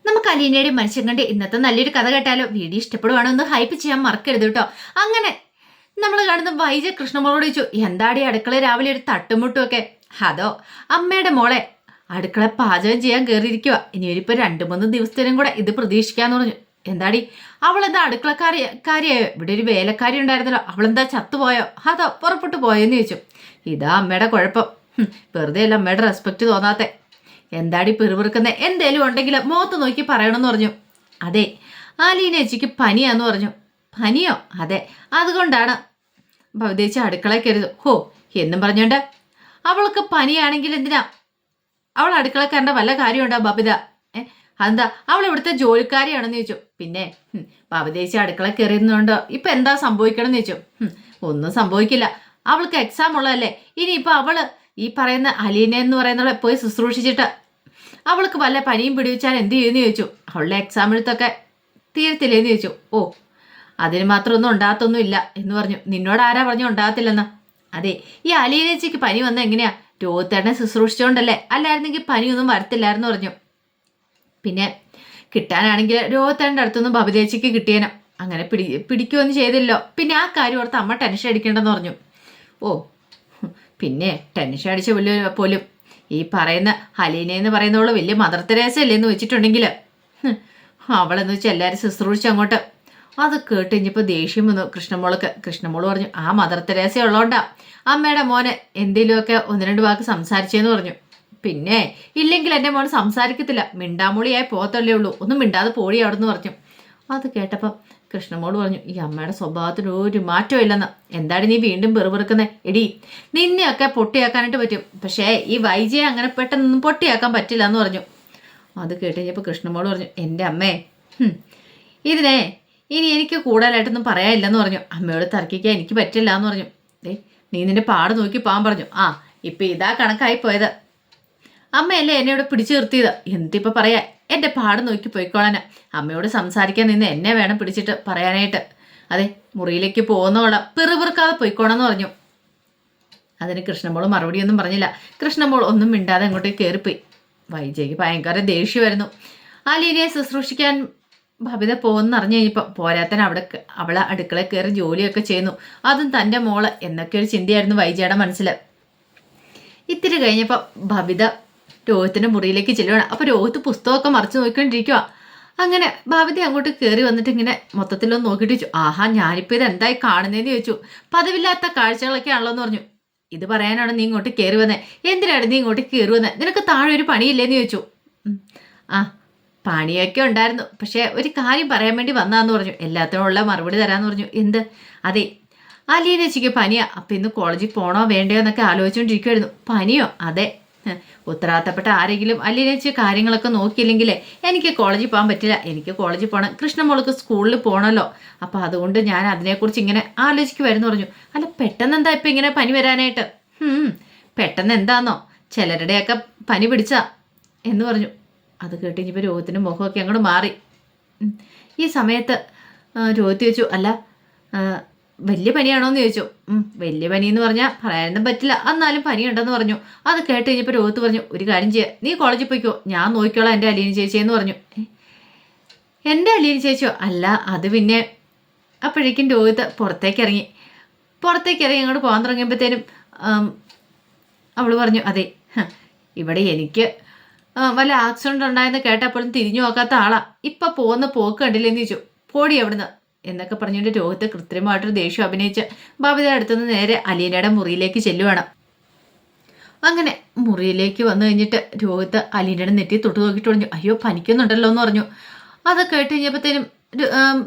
നമുക്ക് അലീനയുടെ മനുഷ്യൻ കണ്ട് ഇന്നത്തെ നല്ലൊരു കഥ കേട്ടാലോ? വീഡിയോ ഇഷ്ടപ്പെടുവാണോ ഒന്ന് ഹൈപ്പ് ചെയ്യാൻ മറക്കരുത് കേട്ടോ. അങ്ങനെ നമ്മൾ കാണുന്ന വൈജ കൃഷ്ണമോളോട് ചോദിച്ചു, എന്താടി അടുക്കള രാവിലെ ഒരു തട്ടുമുട്ടും ഒക്കെ? അതോ അമ്മയുടെ മോളെ അടുക്കള പാചകം ചെയ്യാൻ കയറിയിരിക്കുക, ഇനി ഒരിപ്പോൾ 2-3 ദിവസത്തിനും കൂടെ ഇത് പ്രതീക്ഷിക്കാന്ന് പറഞ്ഞു. എന്താടി അവളെന്താ കാര്യായോ? ഇവിടെ ഒരു വേലക്കാരി ഉണ്ടായിരുന്നല്ലോ, അവളെന്താ ചത്തുപോയോ? അതോ പുറപ്പെട്ടു പോയെന്ന് ചോദിച്ചു. ഇതാ അമ്മയുടെ കുഴപ്പം, വെറുതെ അല്ല അമ്മയുടെ റെസ്പെക്റ്റ് തോന്നാത്തെ. എന്താടി പിറുപിറുക്കുന്നത്? എന്തേലും ഉണ്ടെങ്കിൽ മുഖത്ത് നോക്കി പറയണമെന്ന് പറഞ്ഞു. അതെ, ആലീന ചേച്ചിക്ക് പനിയാന്ന് പറഞ്ഞു. പനിയോ? അതെ, അതുകൊണ്ടാണ് ഭവതേച്ചി അടുക്കളയിൽ കയറിയത്. ഹോ എന്നും പറഞ്ഞോണ്ട് അവൾക്ക് പനിയാണെങ്കിൽ എന്തിനാ അവൾ അടുക്കള കയറേണ്ട വല്ല കാര്യമുണ്ടോ ബബിത? അതെന്താ അവൾ ഇവിടുത്തെ ജോലിക്കാരിയാണെന്ന് ചോദിച്ചു. പിന്നെ ഭവതേച്ചി അടുക്കള കയറിയുന്നുണ്ടോ ഇപ്പൊ എന്താ സംഭവിക്കണമെന്ന് ചോദിച്ചു. ഒന്നും സംഭവിക്കില്ല, അവൾക്ക് എക്സാം ഉള്ളതല്ലേ. ഇനിയിപ്പോൾ അവള് ഈ പറയുന്ന അലീന എന്ന് പറയുന്നവളെ പോയി ശുശ്രൂഷിച്ചിട്ട് അവൾക്ക് വല്ല പനിയും പിടിവിച്ചാൽ എന്ത് ചെയ്യുമെന്ന് ചോദിച്ചു. അവളുടെ എക്സാം എഴുത്തൊക്കെ തീരത്തില്ലേന്ന് ചോദിച്ചു. ഓ അതിന് മാത്രം ഒന്നും ഉണ്ടാകത്തൊന്നും ഇല്ല എന്ന് പറഞ്ഞു. നിന്നോട് ആരാ പറഞ്ഞു ഉണ്ടാകത്തില്ലെന്ന്? അതെ, ഈ അലീനേച്ചിക്ക് പനി വന്ന എങ്ങനെയാ? രോഹിത്തേട്ടനെ ശുശ്രൂഷിച്ചോണ്ടല്ലേ, അല്ലായിരുന്നെങ്കിൽ പനിയൊന്നും വരത്തില്ലായിരുന്നു പറഞ്ഞു. പിന്നെ കിട്ടാനാണെങ്കിൽ രോഹിത്തേട്ടൻ്റെ അടുത്തൊന്നും ബബിതേച്ചിക്ക് കിട്ടിയേനെ, അങ്ങനെ പിടിക്കുകയൊന്നും ചെയ്തില്ലോ. പിന്നെ ആ കാര്യം ഓർത്ത് അമ്മ ടെൻഷൻ അടിക്കേണ്ടെന്ന് പറഞ്ഞു. ഓ പിന്നെ ടെൻഷൻ അടിച്ച പോലും ഈ പറയുന്ന ഹലീന എന്ന് പറയുന്നവള് വലിയ മദർ തെരേസ അല്ലേന്ന് വെച്ചിട്ടുണ്ടെങ്കിൽ അവളെന്ന് വെച്ചാൽ എല്ലാവരും ശുശ്രൂഷിച്ച് അങ്ങോട്ട്. അത് കേട്ട് കഴിഞ്ഞപ്പോൾ ദേഷ്യം വന്നു കൃഷ്ണമോൾക്ക്. കൃഷ്ണമോള് പറഞ്ഞു, ആ മദർ തെരേസ ഉള്ളതുകൊണ്ടാ അമ്മയുടെ മോനെ എന്തെങ്കിലുമൊക്കെ 1-2 വാക്ക് സംസാരിച്ചേന്ന് പറഞ്ഞു. പിന്നെ ഇല്ലെങ്കിൽ എൻ്റെ മോൻ സംസാരിക്കത്തില്ല, മിണ്ടാമൂളിയായി പോകത്തല്ലേ ഉള്ളൂ, ഒന്നും മിണ്ടാതെ പോടി അവിടെ നിന്ന് പറഞ്ഞു. അത് കേട്ടപ്പം കൃഷ്ണമോള് പറഞ്ഞു, ഈ അമ്മയുടെ സ്വഭാവത്തിന് ഒരു മാറ്റവും ഇല്ലെന്ന്. എന്താണ് നീ വീണ്ടും പെറുപിറുക്കുന്നത്? എടി നിന്നെയൊക്കെ പൊട്ടിയാക്കാനായിട്ട് പറ്റും, പക്ഷേ ഈ വൈജയെ അങ്ങനെ പെട്ടെന്നൊന്നും പൊട്ടിയാക്കാൻ പറ്റില്ല എന്ന് പറഞ്ഞു. അത് കേട്ട് കഴിഞ്ഞപ്പോൾ കൃഷ്ണമോള് പറഞ്ഞു, എൻ്റെ അമ്മേ ഇതിനെ ഇനി എനിക്ക് കൂടുതലായിട്ടൊന്നും പറയാനില്ലെന്ന് പറഞ്ഞു. അമ്മയോട് തർക്കിക്കാൻ എനിക്ക് പറ്റില്ല എന്ന് പറഞ്ഞു. നീ നിന്റെ പാട് നോക്കി പോകാൻ പറഞ്ഞു. ആ ഇപ്പം ഇതാ കണക്കായി പോയത്. അമ്മയല്ലേ എന്നെ ഇവിടെ പിടിച്ചു നിർത്തിയത്, എന്തിപ്പോൾ പറയാ? എൻ്റെ പാട് നോക്കി പോയിക്കോളാനാ. അമ്മയോട് സംസാരിക്കാൻ നിന്ന് എന്നെ വേണം പിടിച്ചിട്ട് പറയാനായിട്ട്. അതെ, മുറിയിലേക്ക് പോകുന്നോളാം, പിറുപിറുക്കാതെ പോയിക്കോണമെന്ന് പറഞ്ഞു. അതിന് കൃഷ്ണമോൾ മറുപടിയൊന്നും പറഞ്ഞില്ല. കൃഷ്ണമോൾ ഒന്നും മിണ്ടാതെ അങ്ങോട്ടേക്ക് കയറിപ്പോയി. വൈജയ്ക്ക് ഭയങ്കര ദേഷ്യമായിരുന്നു. ആ ലീനയെ ശുശ്രൂഷിക്കാൻ ഭവിത പോകുന്ന അറിഞ്ഞു കഴിഞ്ഞപ്പോൾ പോരാത്തന്നെ അവളെ അടുക്കളയിൽ കയറി ജോലിയൊക്കെ ചെയ്യുന്നു, അതും തൻ്റെ മോള് എന്നൊക്കെ ഒരു ചിന്തയായിരുന്നു വൈജയുടെ മനസ്സിൽ. ഇത്തിരി കഴിഞ്ഞപ്പോൾ ഭവിത രോഹിത്തിൻ്റെ മുറിയിലേക്ക് ചെല്ലുകയാണ്. അപ്പോൾ രോഹിത്ത് പുസ്തകമൊക്കെ മറിച്ച് നോക്കിക്കൊണ്ടിരിക്കുക. അങ്ങനെ ഭവിത അങ്ങോട്ട് കയറി വന്നിട്ട് ഇങ്ങനെ മൊത്തത്തിലൊന്ന് നോക്കിയിട്ട് ചോദിച്ചു, ആഹാ ഞാനിപ്പോൾ ഇത് എന്തായി കാണുന്നതെന്ന് ചോദിച്ചു. പതിവില്ലാത്ത കാഴ്ചകളൊക്കെ ആണല്ലോ എന്ന് പറഞ്ഞു. ഇത് പറയാനാണ് നീ ഇങ്ങോട്ട് കയറി വന്നത്? എന്തിനാണ് നീ ഇങ്ങോട്ട് കയറി വന്നത്? നിനക്ക് താഴെ ഒരു പണിയില്ലേന്ന് ചോദിച്ചു. ആ പണിയൊക്കെ ഉണ്ടായിരുന്നു, പക്ഷേ ഒരു കാര്യം പറയാൻ വേണ്ടി വന്നാന്ന് പറഞ്ഞു. എല്ലാത്തിനുള്ള മറുപടി തരാമെന്ന് പറഞ്ഞു. എന്ത്? അതെ, അലീനേച്ചിക്ക് പനിയാ. അപ്പം ഇന്ന് കോളേജിൽ പോകണോ വേണ്ടയോ എന്നൊക്കെ ആലോചിച്ചുകൊണ്ടിരിക്കുമായിരുന്നു. പനിയോ? അതെ, ഉത്തരവാദിത്തപ്പെട്ട ആരെങ്കിലും അലീനേച്ചി കാര്യങ്ങളൊക്കെ നോക്കിയില്ലെങ്കിലേ എനിക്ക് കോളേജിൽ പോകാൻ പറ്റില്ല. എനിക്ക് കോളേജിൽ പോകണം, കൃഷ്ണമോൾക്ക് സ്കൂളിൽ പോകണമല്ലോ. അപ്പം അതുകൊണ്ട് ഞാൻ അതിനെക്കുറിച്ച് ഇങ്ങനെ ആലോചിക്കുമായിരുന്നു പറഞ്ഞു. അല്ല പെട്ടെന്ന് എന്താ ഇപ്പം ഇങ്ങനെ പനി വരാനായിട്ട്? പെട്ടെന്ന് എന്താന്നോ ചിലരുടെയൊക്കെ പനി പിടിച്ചാ എന്ന് പറഞ്ഞു. അത് കേട്ട് ഇനിയിപ്പോൾ രോഹിത്തിൻ്റെ മുഖമൊക്കെ അങ്ങോട്ട് മാറി. ഈ സമയത്ത് രോഹിത്ത് ചോദിച്ചു, അല്ല വലിയ പനിയാണോ എന്ന് ചോദിച്ചു. വലിയ പനി എന്ന് പറഞ്ഞാൽ പറയാനൊന്നും പറ്റില്ല, എന്നാലും പനിയുണ്ടെന്ന് പറഞ്ഞു. അത് കേട്ട് കഴിഞ്ഞപ്പോൾ രോഹിത്ത് പറഞ്ഞു, ഒരു കാര്യം ചെയ്യുക, നീ കോളേജിൽ പോയിക്കോ, ഞാൻ നോക്കിക്കോളാം എൻ്റെ അലീന ചേച്ചിയെന്ന് പറഞ്ഞു. എൻ്റെ അലീന ചേച്ചിയോ? അല്ല അത് പിന്നെ. അപ്പോഴേക്കും രോഹിത്ത് പുറത്തേക്ക് ഇറങ്ങി അങ്ങോട്ട് പോകാൻ തുടങ്ങിയപ്പോഴത്തേനും അവൾ പറഞ്ഞു, അതെ ഇവിടെ എനിക്ക് വല്ല ആക്സിഡൻ്റ് ഉണ്ടായെന്ന് കേട്ടപ്പോഴും തിരിഞ്ഞു നോക്കാത്ത ആളാ, ഇപ്പം പോകുന്ന പോക്ക് കണ്ടില്ലെന്ന് ചോദിച്ചു. പോടി അവിടുന്ന് എന്നൊക്കെ പറഞ്ഞുകൊണ്ട് രോഹിത്ത് കൃത്രിമമായിട്ടൊരു ദേഷ്യം അഭിനയിച്ച് ബബിതയുടെ അടുത്തുനിന്ന് നേരെ അലീനയുടെ മുറിയിലേക്ക് ചെല്ലുവാണ്. അങ്ങനെ മുറിയിലേക്ക് വന്നു കഴിഞ്ഞിട്ട് രോഹിത്ത് അലീനയുടെ നെറ്റി തൊട്ട് നോക്കിയിട്ട് പറഞ്ഞു, അയ്യോ പനിക്കുന്നുണ്ടല്ലോ എന്ന് പറഞ്ഞു. അത് കേട്ട് കഴിഞ്ഞപ്പോഴത്തേനും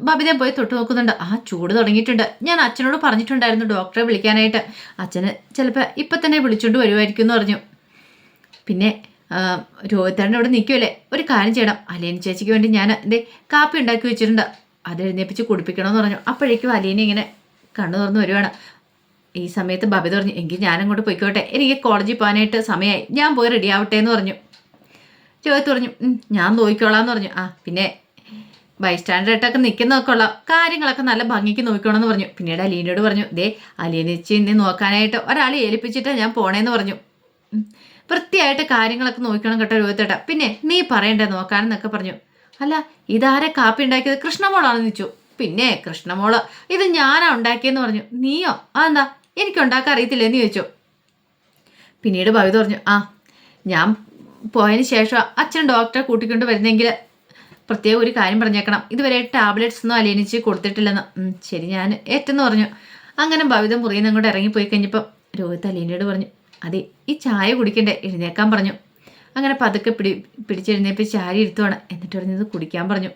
ബബിത പോയി തൊട്ട് നോക്കുന്നുണ്ട്. ആ ചൂട് തുടങ്ങിയിട്ടുണ്ട്, ഞാൻ അച്ഛനോട് പറഞ്ഞിട്ടുണ്ടായിരുന്നു ഡോക്ടറെ വിളിക്കാനായിട്ട്, അച്ഛന് ചിലപ്പോൾ ഇപ്പം തന്നെ വിളിച്ചുകൊണ്ട് വരുമായിരിക്കും എന്ന് പറഞ്ഞു. പിന്നെ രോഹിത്തേട്ടൻ ഇവിടെ നിൽക്കുമല്ലേ, ഒരു കാര്യം ചെയ്യണം, അലീന ചേച്ചിക്ക് വേണ്ടി ഞാൻ എൻ്റെ കാപ്പി ഉണ്ടാക്കി വെച്ചിട്ടുണ്ട്, അത് എഴുന്നേപ്പിച്ച് കുടിപ്പിക്കണമെന്ന് പറഞ്ഞു. അപ്പോഴേക്കും അലീന ഇങ്ങനെ കണ്ണു തുറന്ന് വരുവാണ്. ഈ സമയത്ത് ബബിത പറഞ്ഞു, എങ്കിൽ ഞാനങ്ങോട്ട് പോയിക്കോട്ടെ, എനിക്ക് കോളേജിൽ പോകാനായിട്ട് സമയമായി, ഞാൻ പോയി റെഡി ആവട്ടെ എന്ന് പറഞ്ഞു. രോഹിത്ത് പറഞ്ഞു, ഞാൻ നോക്കിക്കോളാന്ന് പറഞ്ഞു. ആ പിന്നെ ബൈസ്റ്റാൻഡറായിട്ടൊക്കെ നിൽക്കുന്നതൊക്കെ ഉള്ള കാര്യങ്ങളൊക്കെ നല്ല ഭംഗിക്ക് നോക്കിക്കോണമെന്ന് പറഞ്ഞു. പിന്നീട് അലീനയോട് പറഞ്ഞു, ദേ അലീനച്ചിനെ നോക്കാനായിട്ട് ഒരാളെ ഏൽപ്പിച്ചിട്ടാണ് ഞാൻ പോണേന്ന് പറഞ്ഞു. വൃത്തിയായിട്ട് കാര്യങ്ങളൊക്കെ നോക്കണം കേട്ടോ രോഹിത്തേട്ടാ, പിന്നെ നീ പറയണ്ടേ നോക്കാനെന്നൊക്കെ പറഞ്ഞു. അല്ല ഇതാരെ കാപ്പി ഉണ്ടാക്കിയത്? കൃഷ്ണമോളാണെന്ന് ചോദിച്ചു. പിന്നെ കൃഷ്ണമോള്, ഇത് ഞാനാ ഉണ്ടാക്കിയെന്ന് പറഞ്ഞു. നീയോ? അതെന്താ എനിക്ക് ഉണ്ടാക്കാൻ അറിയത്തില്ലെന്ന് ചോദിച്ചു. പിന്നീട് ഭവിത പറഞ്ഞു, ആ ഞാൻ പോയതിന് ശേഷം അച്ഛൻ ഡോക്ടറെ കൂട്ടിക്കൊണ്ട് വരുന്നെങ്കിൽ പ്രത്യേകം ഒരു കാര്യം പറഞ്ഞേക്കണം, ഇതുവരെ ടാബ്ലറ്റ്സ് ഒന്നും അലിയനിച്ച് കൊടുത്തിട്ടില്ലെന്ന്. ശരി ഞാൻ ഏറ്റെന്ന് പറഞ്ഞു. അങ്ങനെ ഭവിത മുറിയിൽ നിന്ന് അങ്ങോട്ട് ഇറങ്ങിപ്പോയി കഴിഞ്ഞപ്പോൾ രോഹിത് അലീനയോട് പറഞ്ഞു, അതെ ഈ ചായ കുടിക്കണ്ടേ, എഴുന്നേക്കാൻ പറഞ്ഞു. അങ്ങനെ പതുക്കെ പിടിച്ചെഴുന്നേപ്പിച്ച് ചായ ഇരുത്തുവാണ്. എന്നിട്ട് പറഞ്ഞത് കുടിക്കാൻ പറഞ്ഞു.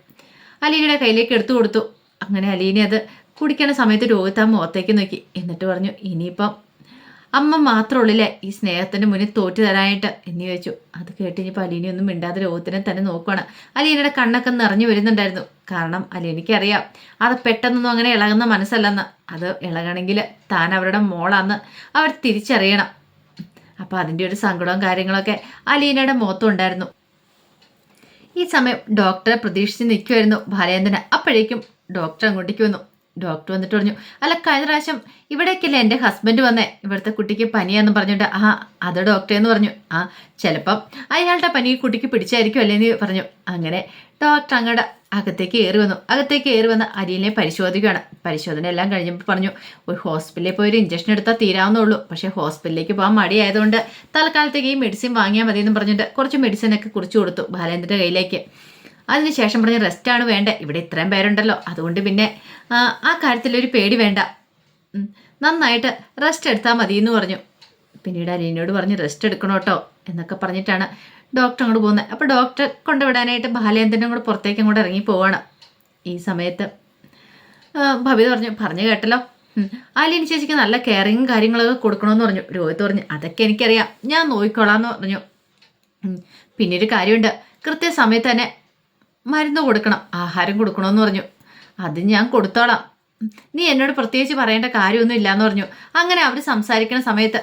അലീനയുടെ കയ്യിലേക്ക് എടുത്തു കൊടുത്തു. അങ്ങനെ അലീന അത് കുടിക്കണ സമയത്ത് രോഹിത് ആ മുഖത്തേക്ക് നോക്കി. എന്നിട്ട് പറഞ്ഞു, ഇനിയിപ്പം അമ്മ മാത്രമുള്ളില്ലേ ഈ സ്നേഹത്തിന് മുന്നിൽ തോറ്റു തരാനായിട്ട് എന്ന് ചോദിച്ചു. അത് കേട്ടിഞ്ഞപ്പോൾ അലീനയൊന്നും മിണ്ടാതെ രോഹിത്തിനെ തന്നെ നോക്കുകയാണ്. അലീനയുടെ കണ്ണൊക്കെ നിറഞ്ഞു വരുന്നുണ്ടായിരുന്നു. കാരണം അലീനയ്ക്കറിയാം അത് പെട്ടെന്നൊന്നും അങ്ങനെ ഇളകുന്ന മനസ്സല്ലെന്ന്. അത് ഇളകണമെങ്കിൽ താൻ അവരുടെ മോളാന്ന് അവർ തിരിച്ചറിയണം. അപ്പോൾ അതിൻ്റെ ഒരു സങ്കടവും കാര്യങ്ങളൊക്കെ അലീനയുടെ മുഖത്തും ഉണ്ടായിരുന്നു. ഈ സമയം ഡോക്ടറെ പ്രതീക്ഷിച്ച് നിൽക്കുമായിരുന്നു ബാലേന്ദ്രന്. അപ്പോഴേക്കും ഡോക്ടർ അങ്ങോട്ടേക്ക് വന്നു. ഡോക്ടർ വന്നിട്ട് പറഞ്ഞു, അല്ല കഴിഞ്ഞ പ്രാവശ്യം ഇവിടേക്കല്ലേ എൻ്റെ ഹസ്ബൻഡ് വന്നേ, ഇവിടുത്തെ കുട്ടിക്ക് പനിയാന്ന് പറഞ്ഞിട്ട്. ആ അത് ഡോക്ടറെ എന്ന് പറഞ്ഞു. ആ ചിലപ്പം അയാളുടെ പനി കുട്ടിക്ക് പിടിച്ചായിരിക്കും അല്ലേന്ന് പറഞ്ഞു. അങ്ങനെ ഡോക്ടർ അങ്ങോട്ട് അകത്തേക്ക് കയറി വന്ന് അലീനെ പരിശോധിക്കുകയാണ്. പരിശോധന എല്ലാം കഴിഞ്ഞപ്പോൾ പറഞ്ഞു, ഒരു ഹോസ്പിറ്റലിൽ പോയി ഒരു ഇഞ്ചക്ഷൻ എടുത്താൽ തീരാവുന്നുള്ളൂ, പക്ഷേ ഹോസ്പിറ്റലിലേക്ക് പോകാൻ മടിയായതുകൊണ്ട് തൽക്കാലത്തേക്ക് ഈ മെഡിസിൻ വാങ്ങിയാൽ മതി എന്ന് പറഞ്ഞിട്ട് കുറച്ച് മെഡിസിനൊക്കെ കുറിച്ച് കൊടുത്തു ബാലേന്ദ്രൻ്റെ കയ്യിലേക്ക്. അതിനുശേഷം പറഞ്ഞ് റെസ്റ്റാണ് വേണ്ടത്, ഇവിടെ ഇത്രയും പേരുണ്ടല്ലോ, അതുകൊണ്ട് പിന്നെ ആ കാര്യത്തിലൊരു പേടി വേണ്ട, നന്നായിട്ട് റെസ്റ്റ് എടുത്താൽ മതി എന്ന് പറഞ്ഞു. പിന്നീട് അലീനയോട് പറഞ്ഞ് റെസ്റ്റ് എടുക്കണം കേട്ടോ എന്നൊക്കെ പറഞ്ഞിട്ടാണ് ഡോക്ടർ അങ്ങോട്ട് പോകുന്നത്. അപ്പോൾ ഡോക്ടറെ കൊണ്ടുവിടാനായിട്ട് ബാലേന്ദ്രനും കൂടെ പുറത്തേക്ക് അങ്ങോട്ട് ഇറങ്ങി പോവാണ്. ഈ സമയത്ത് ഭവിത പറഞ്ഞു കേട്ടല്ലോ, അലീന ചേച്ചിക്ക് നല്ല കെയറിങ്ങും കാര്യങ്ങളൊക്കെ കൊടുക്കണമെന്ന് പറഞ്ഞു. രോഹിത് പറഞ്ഞു, അതൊക്കെ എനിക്കറിയാം, ഞാൻ നോക്കിക്കോളാന്ന് പറഞ്ഞു. പിന്നെ ഒരു കാര്യമുണ്ട്, കൃത്യസമയത്ത് തന്നെ മരുന്ന് കൊടുക്കണം, ആഹാരം കൊടുക്കണമെന്ന് പറഞ്ഞു. അത് ഞാൻ കൊടുത്തോളാം, നീ എന്നോട് പ്രത്യേകിച്ച് പറയേണ്ട കാര്യമൊന്നും ഇല്ലയെന്ന് പറഞ്ഞു. അങ്ങനെ അവർ സംസാരിക്കുന്ന സമയത്ത്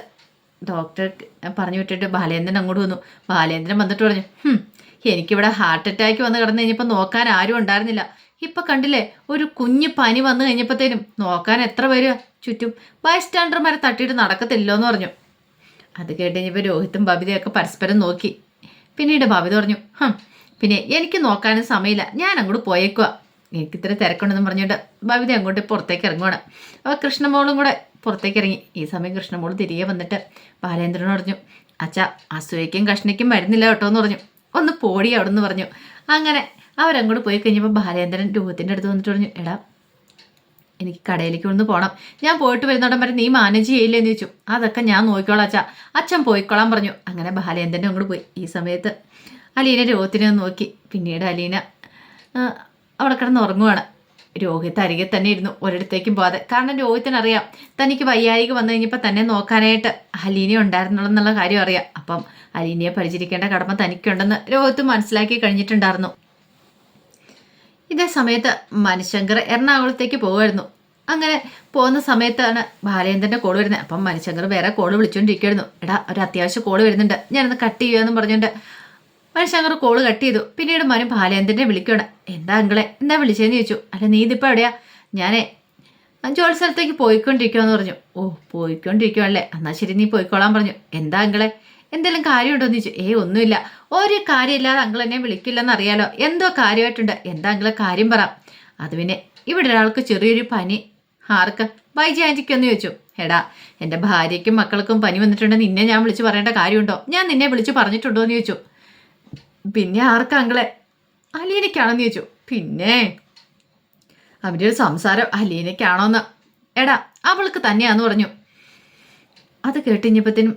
ഡോക്ടർ പറഞ്ഞു വിട്ടിട്ട് ബാലേന്ദ്രൻ അങ്ങോട്ട് വന്നു. ബാലേന്ദ്രൻ വന്നിട്ട് പറഞ്ഞു, എനിക്കിവിടെ ഹാർട്ട് അറ്റാക്ക് വന്ന് കിടന്നു കഴിഞ്ഞപ്പോൾ നോക്കാൻ ആരും ഉണ്ടായിരുന്നില്ല, ഇപ്പം കണ്ടില്ലേ ഒരു കുഞ്ഞ് പനി വന്നു കഴിഞ്ഞപ്പോഴത്തേനും നോക്കാൻ എത്ര പേര് ചുറ്റും, ബൈസ്റ്റാൻഡർമാരെ തട്ടിയിട്ട് നടക്കത്തില്ലോ എന്ന് പറഞ്ഞു. അത് കേട്ട് കഴിഞ്ഞപ്പോൾ രോഹിത്തും ബബിതയൊക്കെ പരസ്പരം നോക്കി. പിന്നീട് ബബിത പറഞ്ഞു, പിന്നെ എനിക്ക് നോക്കാനും സമയമില്ല, ഞാൻ അങ്ങോട്ട് പോയേക്കുക, എനിക്ക് ഇത്ര തിരക്കുണ്ടെന്ന് പറഞ്ഞിട്ട് ബബിത അങ്ങോട്ട് പുറത്തേക്ക് ഇറങ്ങുവാണ്. അപ്പോൾ കൃഷ്ണമോളും കൂടെ പുറത്തേക്ക് ഇറങ്ങി. ഈ സമയം കൃഷ്ണമോൾ തിരികെ വന്നിട്ട് ബാലേന്ദ്രനോട് പറഞ്ഞു, അച്ഛാ അസൂയയ്ക്കും കഷ്ണിക്കും മരുന്നില്ല കേട്ടോ എന്ന് പറഞ്ഞു. ഒന്ന് പോടി അവിടെ നിന്ന് പറഞ്ഞു. അങ്ങനെ അവരങ്ങോട്ട് പോയി കഴിഞ്ഞപ്പോൾ ബാലേന്ദ്രൻ രോഹിത്തിൻ്റെ അടുത്ത് വന്നിട്ട് പറഞ്ഞു, എടാ എനിക്ക് കടയിലേക്ക് ഒന്ന് പോകണം, ഞാൻ പോയിട്ട് വരുന്നോടം വരെ നീ മാനേജ് ചെയ്യില്ലേ എന്ന് ചോദിച്ചു. അതൊക്കെ ഞാൻ നോക്കിക്കോളാം അച്ഛാ, അച്ഛൻ പോയിക്കോളാൻ പറഞ്ഞു. അങ്ങനെ ബാലേന്ദ്രൻ അങ്ങോട്ട് പോയി. ഈ സമയത്ത് അലീന രോഹിത്തിനെ നോക്കി. പിന്നീട് അലീന അവിടെ കിടന്ന് ഉറങ്ങുവാണ്. രോഹിത്ത് അരികെ തന്നെ ഇരുന്നു, ഒരിടത്തേക്കും പോകാതെ. കാരണം രോഹിത്തിനറിയാം തനിക്ക് വയ്യായിക വന്നു കഴിഞ്ഞപ്പോൾ തന്നെ നോക്കാനായിട്ട് അലീന ഉണ്ടായിരുന്നുള്ള കാര്യം അറിയാം. അപ്പം അലീനയെ പരിചരിക്കേണ്ട കടമ തനിക്കുണ്ടെന്ന് രോഹിത്ത് മനസ്സിലാക്കി കഴിഞ്ഞിട്ടുണ്ടായിരുന്നു. ഇതേ സമയത്ത് മണിശങ്കർ എറണാകുളത്തേക്ക് പോകുമായിരുന്നു. അങ്ങനെ പോകുന്ന സമയത്താണ് ബാലേന്ദ്രൻ്റെ കോള് വരുന്നത്. അപ്പം മണിശങ്കർ വേറെ കോള് വിളിച്ചുകൊണ്ടിരിക്കുമായിരുന്നു. എടാ ഒരു അത്യാവശ്യ കോള് വരുന്നുണ്ട്, ഞാനൊന്ന് കട്ട് ചെയ്യുകയെന്ന് പറഞ്ഞുകൊണ്ട് മണിശങ്കർ കോള് കട്ട് ചെയ്തു. പിന്നീട് മനു ബാലേന്ദ്രനെ വിളിക്കുകയാണ്. എന്താ അങ്കിളെ, എന്താ വിളിച്ചതെന്ന് ചോദിച്ചു. അല്ല നീ ഇതിപ്പോൾ എവിടെയാ? ഞാനേ ജോലി സ്ഥലത്തേക്ക് പോയിക്കൊണ്ടിരിക്കുമെന്ന് പറഞ്ഞു. ഓ പോയിക്കൊണ്ടിരിക്കുവാണല്ലേ, എന്നാൽ ശരി നീ പോയിക്കോളാൻ പറഞ്ഞു. എന്താ അങ്കിളെ, എന്തെങ്കിലും കാര്യമുണ്ടോ എന്ന് ചോദിച്ചു. ഒന്നുമില്ല, ഒരു കാര്യമില്ലാതെ അങ്കിൾ എന്നെ വിളിക്കില്ലെന്ന് അറിയാലോ, എന്തോ കാര്യമായിട്ടുണ്ട്, എന്താ അങ്കിളെ കാര്യം പറ. അത് പിന്നെ ഇവിടെ ഒരാൾക്ക് ചെറിയൊരു പനി. ആർക്ക്? വൈജി ആൻറ്റിക്കൊന്ന് ചോദിച്ചു. എടാ എൻ്റെ ഭാര്യയ്ക്കും മക്കൾക്കും പനി വന്നിട്ടുണ്ട്, നിന്നെ ഞാൻ വിളിച്ച് പറയേണ്ട കാര്യമുണ്ടോ? ഞാൻ നിന്നെ വിളിച്ച് പറഞ്ഞിട്ടുണ്ടോ എന്ന് ചോദിച്ചു. പിന്നെ ആർക്കാ അങ്കിളെ? അലീനയ്ക്കാണോന്ന് ചോദിച്ചു. പിന്നെ അവൻ്റെ ഒരു സംസാരം അലീനയ്ക്കാണോന്ന്. എടാ അവൾക്ക് തന്നെയാന്ന് പറഞ്ഞു. അത് കേട്ടിഞ്ഞപ്പത്തിനും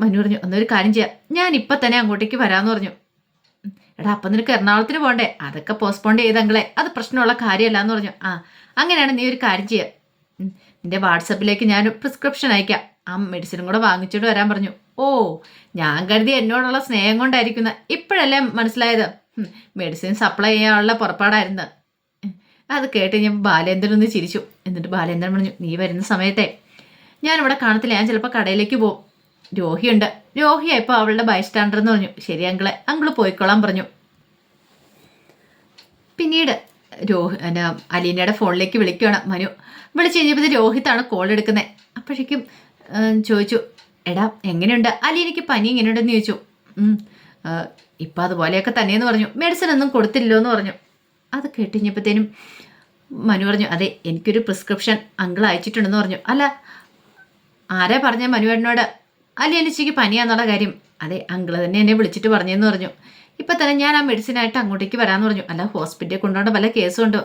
മനു പറഞ്ഞു, ഒന്നൊരു കാര്യം ചെയ്യാം, ഞാൻ ഇപ്പം തന്നെ അങ്ങോട്ടേക്ക് വരാമെന്ന് പറഞ്ഞു. എടാ അപ്പം നിനക്ക് എറണാകുളത്തിന് പോകണ്ടേ? അതൊക്കെ പോസ്റ്റ്പോണ്ട് ചെയ്തങ്ങളെ, അത് പ്രശ്നമുള്ള കാര്യമല്ല എന്ന് പറഞ്ഞു. ആ അങ്ങനെയാണ്, നീ ഒരു കാര്യം ചെയ്യുക, നിൻ്റെ വാട്സപ്പിലേക്ക് ഞാൻ പ്രിസ്ക്രിപ്ഷൻ അയക്കാം, ആ മെഡിസിനും കൂടെ വാങ്ങിച്ചിട്ട് വരാൻ പറഞ്ഞു. ഓ ഞാൻ കരുതി എന്നോടുള്ള സ്നേഹം കൊണ്ടായിരിക്കുന്ന, ഇപ്പോഴല്ലേ മനസ്സിലായത് മെഡിസിൻ സപ്ലൈ ചെയ്യാനുള്ള പുറപ്പാടായിരുന്നു. അത് കേട്ട് ഞാൻ ബാലേന്ദ്രൻ ഒന്ന് ചിരിച്ചു. എന്നിട്ട് ബാലേന്ദ്രൻ പറഞ്ഞു, നീ വരുന്ന സമയത്തെ ഞാനിവിടെ കാണത്തില്ല, ഞാൻ ചിലപ്പോൾ കടയിലേക്ക് പോകും, രോഹിയുണ്ട്, രോഹിയാ ഇപ്പോൾ അവളുടെ ബൈസ്റ്റാൻഡർ എന്ന് പറഞ്ഞു. ശരി അങ്കിളെ, അങ്കിള് പോയിക്കോളാൻ പറഞ്ഞു. പിന്നീട് അലീനയുടെ ഫോണിലേക്ക് വിളിക്കുകയാണ് മനു. വിളിച്ചു കഴിഞ്ഞപ്പോൾ രോഹിത്താണ് കോൾ എടുക്കുന്നത്. അപ്പോഴേക്കും ചോദിച്ചു, എടാ എങ്ങനെയുണ്ട്? അലീനയ്ക്ക് പനി എങ്ങനെയുണ്ടെന്ന് ചോദിച്ചു. ഇപ്പം അതുപോലെയൊക്കെ തന്നെയെന്ന് പറഞ്ഞു. മെഡിസിൻ ഒന്നും കൊടുത്തില്ലോ എന്ന് പറഞ്ഞു. അത് കേട്ടിഞ്ഞപ്പോഴത്തേനും മനു പറഞ്ഞു, അതെ എനിക്കൊരു പ്രിസ്ക്രിപ്ഷൻ അങ്കിൾ അയച്ചിട്ടുണ്ടെന്ന് പറഞ്ഞു. അല്ല ആരാ പറഞ്ഞ മനുവേട്ടനോട് അലിയനിച്ചിക്ക് പനിയാന്നുള്ള കാര്യം? അതെ അങ്കിള് തന്നെ എന്നെ വിളിച്ചിട്ട് പറഞ്ഞെന്ന് പറഞ്ഞു. ഇപ്പം തന്നെ ഞാൻ ആ മെഡിസിനായിട്ട് അങ്ങോട്ടേക്ക് വരാമെന്ന് പറഞ്ഞു. അല്ല ഹോസ്പിറ്റലിൽ കൊണ്ടുപോകേണ്ട വല്ല കേസുണ്ടോ?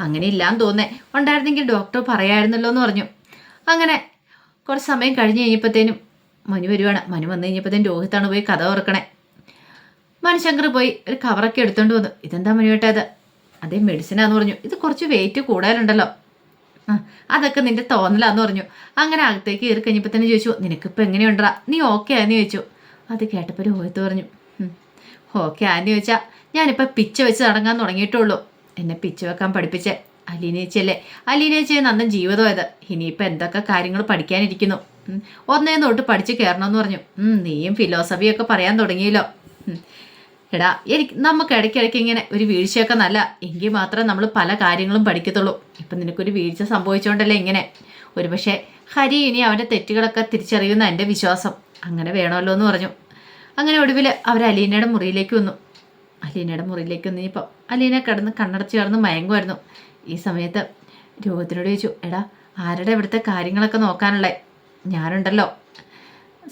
അങ്ങനെ ഇല്ലാന്ന് തോന്നേ, ഉണ്ടായിരുന്നെങ്കിൽ ഡോക്ടർ പറയായിരുന്നല്ലോ എന്ന് പറഞ്ഞു. അങ്ങനെ കുറച്ച് സമയം കഴിഞ്ഞ് കഴിഞ്ഞപ്പോഴത്തേനും മനു വരുവാണ്. മനു വന്നു കഴിഞ്ഞപ്പോഴത്തേനും രോഹിത്താണ് പോയി കഥ തുറക്കണേ. മനുശങ്കർ പോയി ഒരു കവറൊക്കെ എടുത്തോണ്ട് വന്നു. ഇതെന്താ മനുവേട്ടത്? അതേ മെഡിസിനാന്ന് പറഞ്ഞു. ഇത് കുറച്ച് വെയിറ്റ് കൂടുതലുണ്ടല്ലോ. അതൊക്കെ നിന്റെ തോന്നലാന്ന് പറഞ്ഞു. അങ്ങനെ അകത്തേക്ക് കയറി കഴിഞ്ഞപ്പോൾ തന്നെ ചോദിച്ചു, നിനക്കിപ്പോൾ എങ്ങനെയുണ്ടാ, നീ ഓക്കെ ആന്ന് ചോദിച്ചു. അത് കേട്ടപ്പോൾ രോഹിത്ത് പറഞ്ഞു, ഓക്കെ ആന്ന് ചോദിച്ചാൽ ഞാനിപ്പോൾ പിച്ച വെച്ച് നടങ്ങാൻ തുടങ്ങിയിട്ടുള്ളൂ. എന്നെ പിച്ച വെക്കാൻ പഠിപ്പിച്ചേ അലീനേച്ചല്ലേ. അലീനേച്ചയെ നന്ന ജീവിതമായത്. ഇനിയിപ്പോൾ എന്തൊക്കെ കാര്യങ്ങൾ പഠിക്കാനിരിക്കുന്നു. ഒന്നേന്ന് തൊട്ട് പഠിച്ച് കയറണമെന്ന് പറഞ്ഞു. നീയും ഫിലോസഫിയൊക്കെ പറയാൻ തുടങ്ങിയല്ലോ. എടാ നമുക്ക് ഇടയ്ക്കിടയ്ക്ക് ഇങ്ങനെ ഒരു വീഴ്ചയൊക്കെ നല്ല, എങ്കിൽ മാത്രമേ നമ്മൾ പല കാര്യങ്ങളും പഠിക്കത്തുള്ളൂ. ഇപ്പം നിനക്കൊരു വീഴ്ച സംഭവിച്ചുകൊണ്ടല്ലേ ഇങ്ങനെ. ഒരുപക്ഷെ ഹരി ഇനി അവൻ്റെ തെറ്റുകളൊക്കെ തിരിച്ചറിയുന്ന എൻ്റെ വിശ്വാസം. അങ്ങനെ വേണമല്ലോ എന്ന് പറഞ്ഞു. അങ്ങനെ ഒടുവിൽ അവർ അലീനയുടെ മുറിയിലേക്ക് വന്നു. ഇനിയിപ്പം അലീന കണ്ണടച്ച് കിടന്ന് മയങ്ങുമായിരുന്നു. ഈ സമയത്ത് രോഹിത്തിനോട് ചോദിച്ചു, എടാ ആരുടെ ഇവിടുത്തെ കാര്യങ്ങളൊക്കെ നോക്കാനുള്ളേ? ഞാനുണ്ടല്ലോ,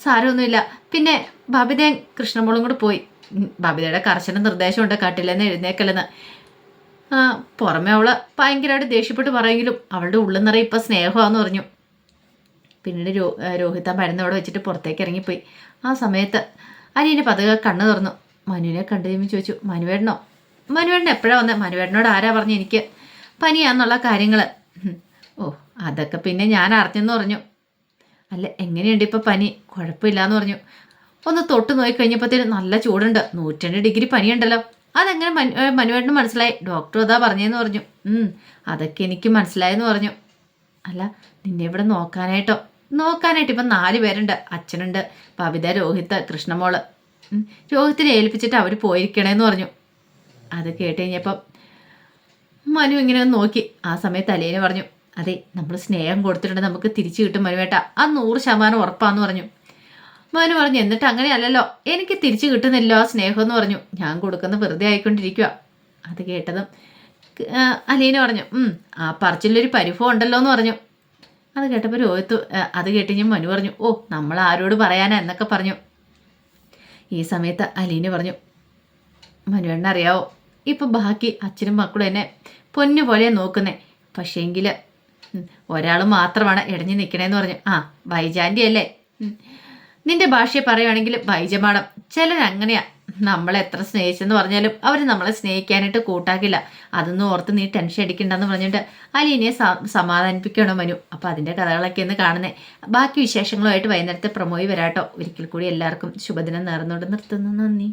സാരമൊന്നുമില്ല. പിന്നെ ബബിതയും കൃഷ്ണമോളും കൂടെ പോയി. ബബിതയുടെ കർശന നിർദ്ദേശമുണ്ട് കട്ടില്ലെന്ന് എഴുന്നേക്കല്ലെന്ന്. പുറമെ അവള് ഭയങ്കരമായിട്ട് ദേഷ്യപ്പെട്ട് പറയുമെങ്കിലും അവളുടെ ഉള്ളിൽ നിറയെ ഇപ്പം സ്നേഹമാണെന്ന് പറഞ്ഞു. പിന്നീട് രോഹിത മരുന്നവിടെ വെച്ചിട്ട് പുറത്തേക്ക് ഇറങ്ങിപ്പോയി. ആ സമയത്ത് അലീന പതുക്കെ കണ്ണ് തുറന്നു. മനുവിനെ കണ്ടു കഴിയുമ്പോൾ ചോദിച്ചു, മനുവേട്ടനോ? മനുവേട്ടൻ എപ്പോഴാണ് വന്നത്? മനുവേട്ടനോട് ആരാ പറഞ്ഞു എനിക്ക് പനിയാന്നുള്ള കാര്യങ്ങൾ? അതൊക്കെ പിന്നെ ഞാൻ അറിഞ്ഞെന്ന് പറഞ്ഞു. അല്ല എങ്ങനെയുണ്ട് ഇപ്പം പനി? കുഴപ്പമില്ലാന്ന് പറഞ്ഞു. ഒന്ന് തൊട്ട് നോക്കിക്കഴിഞ്ഞപ്പോഴത്തേനും നല്ല ചൂടുണ്ട്, 102 ഡിഗ്രി പനിയുണ്ടല്ലോ. അതെങ്ങനെ മനുവേട്ടന് മനസ്സിലായി? ഡോക്ടർ അതാ പറഞ്ഞതെന്ന് പറഞ്ഞു. അതൊക്കെ എനിക്ക് മനസ്സിലായെന്ന് പറഞ്ഞു. അല്ല നിന്നെ ഇവിടെ നോക്കാനായിട്ട് ഇപ്പം 4 പേരുണ്ട്. അച്ഛനുണ്ട്, ബബിത, രോഹിത്ത്, കൃഷ്ണമോള്. രോഹിത്തിനെ ഏൽപ്പിച്ചിട്ട് അവർ പോയിരിക്കണേന്ന് പറഞ്ഞു. അത് കേട്ട് കഴിഞ്ഞപ്പം മനു ഇങ്ങനെ നോക്കി. ആ സമയത്ത് അലീന പറഞ്ഞു, അതെ നമ്മൾ സ്നേഹം കൊടുത്തിട്ടുണ്ട്, നമുക്ക് തിരിച്ചു കിട്ടും മനുവേട്ട, അത് 100% ഉറപ്പാന്ന് പറഞ്ഞു. മനു പറഞ്ഞു, എന്നിട്ട് അങ്ങനെയല്ലല്ലോ, എനിക്ക് തിരിച്ചു കിട്ടുന്നില്ലോ ആ സ്നേഹം എന്ന് പറഞ്ഞു. ഞാൻ കൊടുക്കുന്ന വെറുതെ ആയിക്കൊണ്ടിരിക്കുക. അത് കേട്ടതും അലീന പറഞ്ഞു, ആ പറച്ചിലൊരു പരിഭവം ഉണ്ടല്ലോ എന്ന് പറഞ്ഞു. അത് കേട്ടപ്പോൾ അത് കേട്ട് ഞാൻ മനു പറഞ്ഞു, നമ്മൾ ആരോട് പറയാനാ എന്നൊക്കെ പറഞ്ഞു. ഈ സമയത്ത് അലീന പറഞ്ഞു, മനുവേണ്ണറിയാവോ ഇപ്പം ബാക്കി അച്ഛനും മക്കളും എന്നെ പൊന്നു പോലെ നോക്കുന്നേ, പക്ഷേങ്കിൽ ഒരാൾ മാത്രമാണ് ഇടഞ്ഞു നിൽക്കണേന്ന് പറഞ്ഞു. വൈജാൻ്റെ അല്ലേ? നിന്റെ ഭാഷയെ പറയുവാണെങ്കിൽ വൈജമാണം. ചിലരങ്ങനെയാ, നമ്മളെ എത്ര സ്നേഹിച്ചെന്ന് പറഞ്ഞാലും അവർ നമ്മളെ സ്നേഹിക്കാനായിട്ട് കൂട്ടാക്കില്ല. അതൊന്നും ഓർത്ത് നീ ടെൻഷൻ അടിക്കണ്ടെന്ന് പറഞ്ഞിട്ട് അലീനയെ സമാധാനിപ്പിക്കണോ മനു. അപ്പോൾ അതിൻ്റെ കഥകളൊക്കെ ഒന്ന് കാണുന്നേ. ബാക്കി വിശേഷങ്ങളുമായിട്ട് വൈകുന്നേരത്തെ പ്രമോയി വരാട്ടോ. ഒരിക്കൽ കൂടി എല്ലാവർക്കും ശുഭദിനം നേർന്നുകൊണ്ട് നിർത്തുന്നു. നന്ദി.